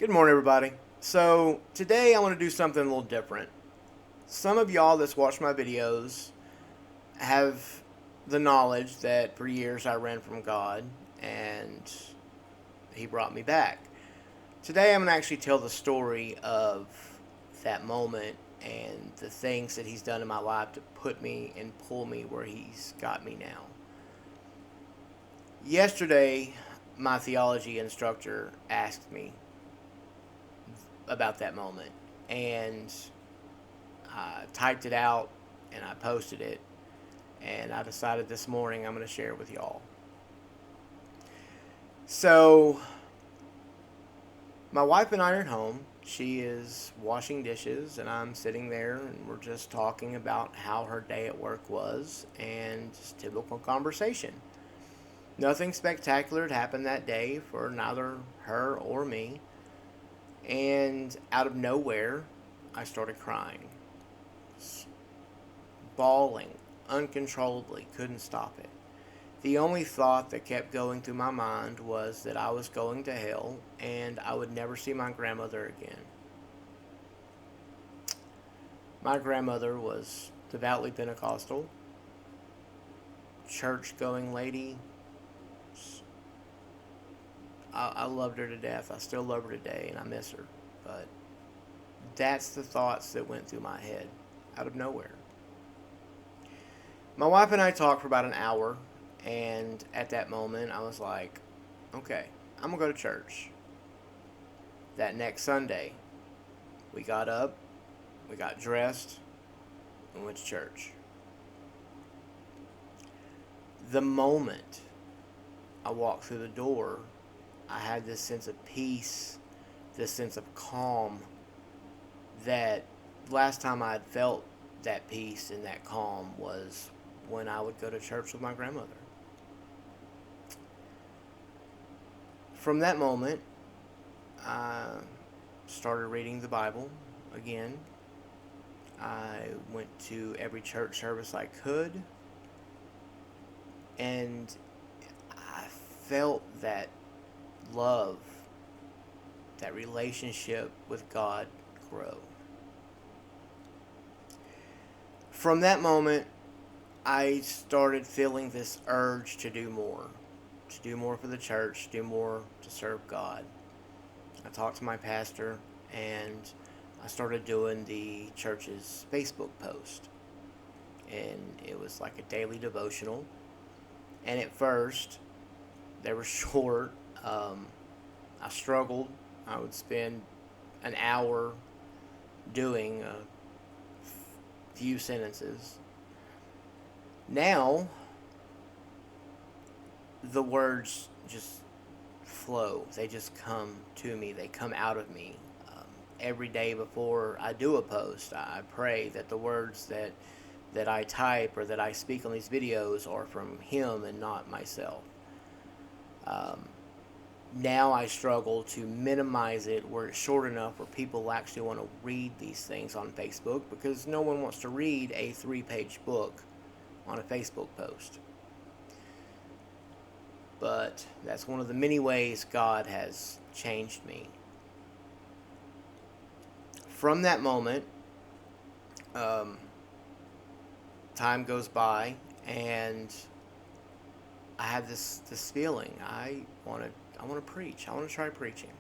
Good morning, everybody. So, today I want to do something a little different. Some of y'all that's watch my videos have the knowledge that for years I ran from God and He brought me back. Today I'm going to actually tell the story of that moment and the things that He's done in my life to put me and pull me where He's got me now. Yesterday, my theology instructor asked me about that moment, and I typed it out and I posted it, and I decided this morning I'm going to share it with y'all. So, my wife and I are at home. She is washing dishes, and I'm sitting there, and we're just talking about how her day at work was, and just typical conversation. Nothing spectacular had happened that day for neither her or me, and out of nowhere, I started crying, bawling uncontrollably, couldn't stop it. The only thought that kept going through my mind was that I was going to hell and I would never see my grandmother again. My grandmother was devoutly Pentecostal, church going lady. I loved her to death. I still love her today and I miss her. But that's the thoughts that went through my head out of nowhere. My wife and I talked for about an hour, and at that moment, I was like, okay, I'm going to go to church. That next Sunday, we got up, we got dressed, and went to church. The moment I walked through the door, I had this sense of peace, this sense of calm that last time I had felt that peace and that calm was when I would go to church with my grandmother. From that moment, I started reading the Bible again. I went to every church service I could, and I felt that love, that relationship with God grow. From that moment, I started feeling this urge to do more for the church, do more to serve God. I talked to my pastor, and I started doing the church's Facebook post. And it was like a daily devotional. And at first, they were short. I struggled. I would spend an hour doing a few sentences. Now, the words just flow. They just come to me. They come out of me. Every day before I do a post, I pray that the words that I type or that I speak on these videos are from Him and not myself. Now I struggle to minimize it where it's short enough where people actually want to read these things on Facebook, because no one wants to read a 3-page book on a Facebook post. But that's one of the many ways God has changed me. From that moment, time goes by, and I have this feeling. I want to preach. I want to try preaching.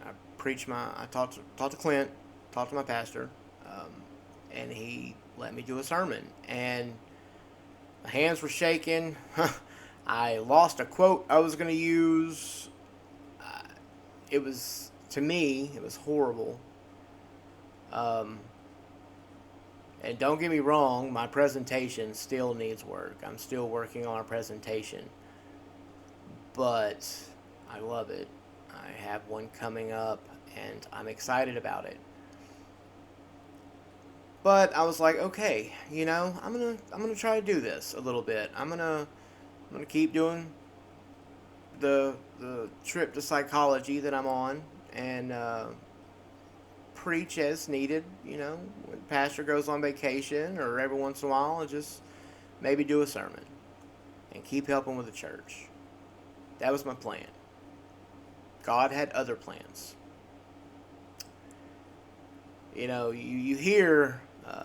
I talked to Clint, talked to my pastor, and he let me do a sermon. And my hands were shaking. I lost a quote I was going to use. It was, to me, it was horrible. And don't get me wrong, my presentation still needs work. I'm still working on a presentation. But I love it. I have one coming up, and I'm excited about it. But I was like, okay, I'm gonna try to do this a little bit. I'm gonna keep doing the trip to psychology that I'm on, and preach as needed. When pastor goes on vacation, or every once in a while, I'll just maybe do a sermon and keep helping with the church. That was my plan. God had other plans. You know, you hear,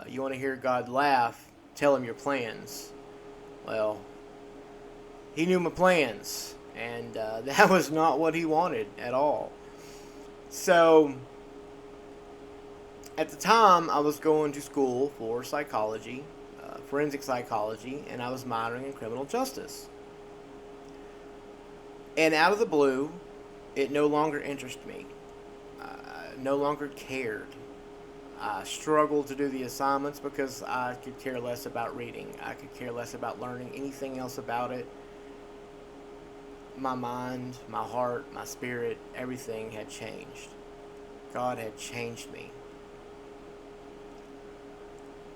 you want to hear God laugh, tell him your plans. Well, he knew my plans, and that was not what he wanted at all. So, at the time, I was going to school for psychology, forensic psychology, and I was minoring in criminal justice. And out of the blue, it no longer interested me. I no longer cared. I struggled to do the assignments because I could care less about reading. I could care less about learning anything else about it. My mind, my heart, my spirit, everything had changed. God had changed me.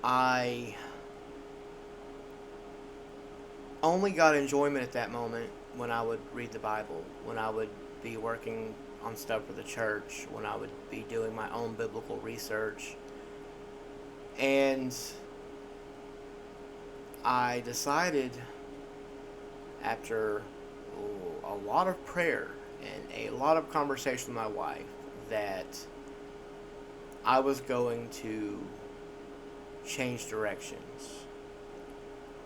I only got enjoyment at that moment when I would read the Bible, when I would be working on stuff for the church, when I would be doing my own biblical research. And I decided, after a lot of prayer and a lot of conversation with my wife, that I was going to change directions.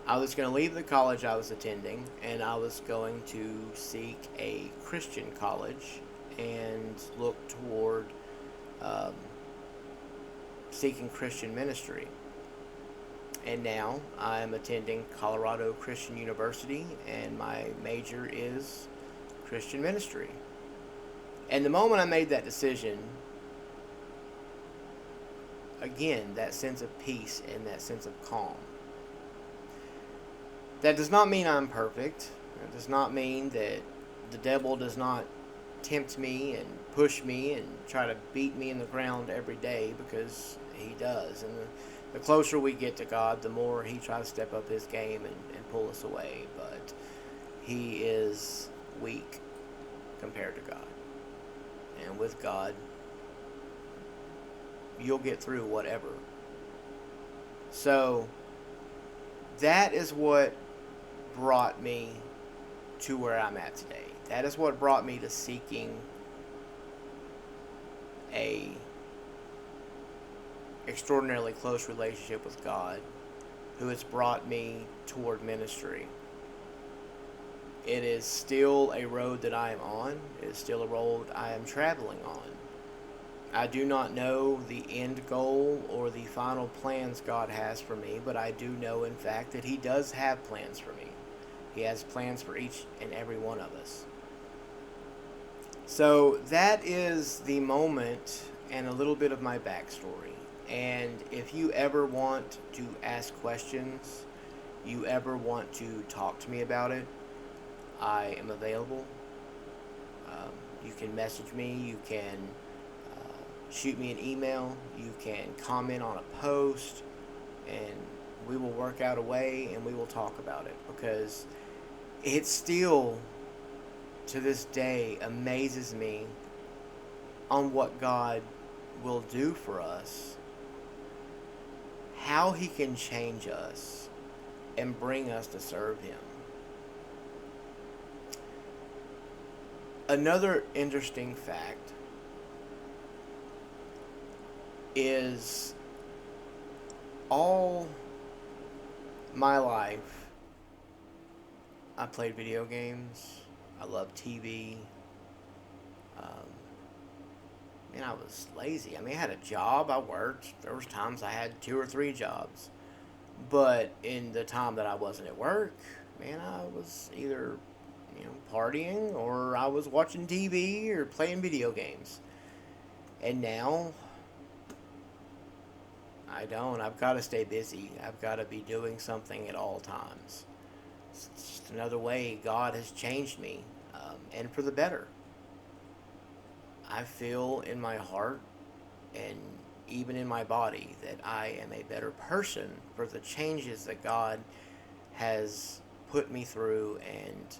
I was going to leave the college I was attending, and I was going to seek a Christian college and look toward seeking Christian ministry. And now I'm attending Colorado Christian University, and my major is Christian ministry. And the moment I made that decision, again, that sense of peace and that sense of calm. That does not mean I'm perfect. It does not mean that the devil does not tempt me and push me and try to beat me in the ground every day, because he does. And the closer we get to God, the more he tries to step up his game and pull us away. But he is weak compared to God. And with God, you'll get through whatever. So that is what brought me to where I'm at today. That is what brought me to seeking a extraordinarily close relationship with God, who has brought me toward ministry. It is still a road that I am on. It is still a road I am traveling on. I do not know the end goal or the final plans God has for me, but I do know, in fact, that he does have plans for me. He has plans for each and every one of us. So that is the moment and a little bit of my backstory. And if you ever want to ask questions, you ever want to talk to me about it, I am available. You can message me, you can shoot me an email, you can comment on a post, and we will work out a way and we will talk about it, because it still, to this day, amazes me on what God will do for us, how he can change us and bring us to serve him. Another interesting fact is, all my life I played video games. I loved TV. And I was lazy. I mean, I had a job. I worked. There was times I had 2 or 3 jobs. But in the time that I wasn't at work, man, I was either, partying, or I was watching TV or playing video games. And now I don't. I've got to stay busy. I've got to be doing something at all times. It's just another way God has changed me, and for the better. I feel in my heart and even in my body that I am a better person for the changes that God has put me through and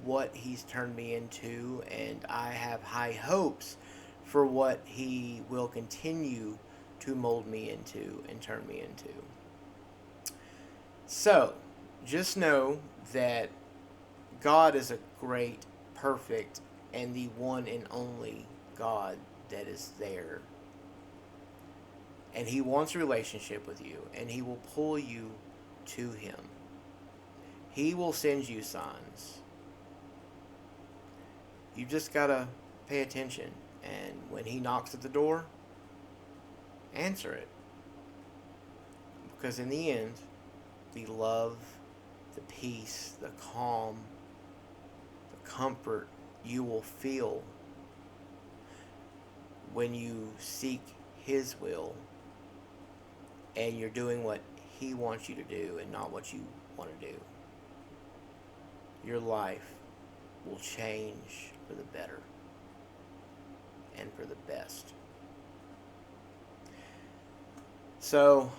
what he's turned me into, and I have high hopes for what he will continue to mold me into and turn me into. So, just know that God is a great, perfect, and the one and only God that is there. And He wants a relationship with you, and He will pull you to Him. He will send you signs. You just gotta pay attention, and when He knocks at the door, answer it. Because in the end, the love, the peace, the calm, the comfort you will feel when you seek His will and you're doing what He wants you to do and not what you want to do, your life will change for the better and for the best. So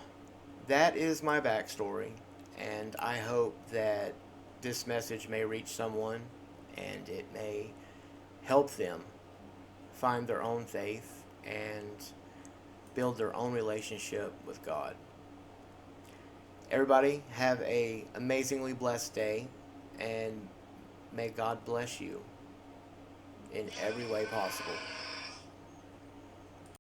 that is my backstory, and I hope that this message may reach someone and it may help them find their own faith and build their own relationship with God. Everybody have a amazingly blessed day, and may God bless you in every way possible.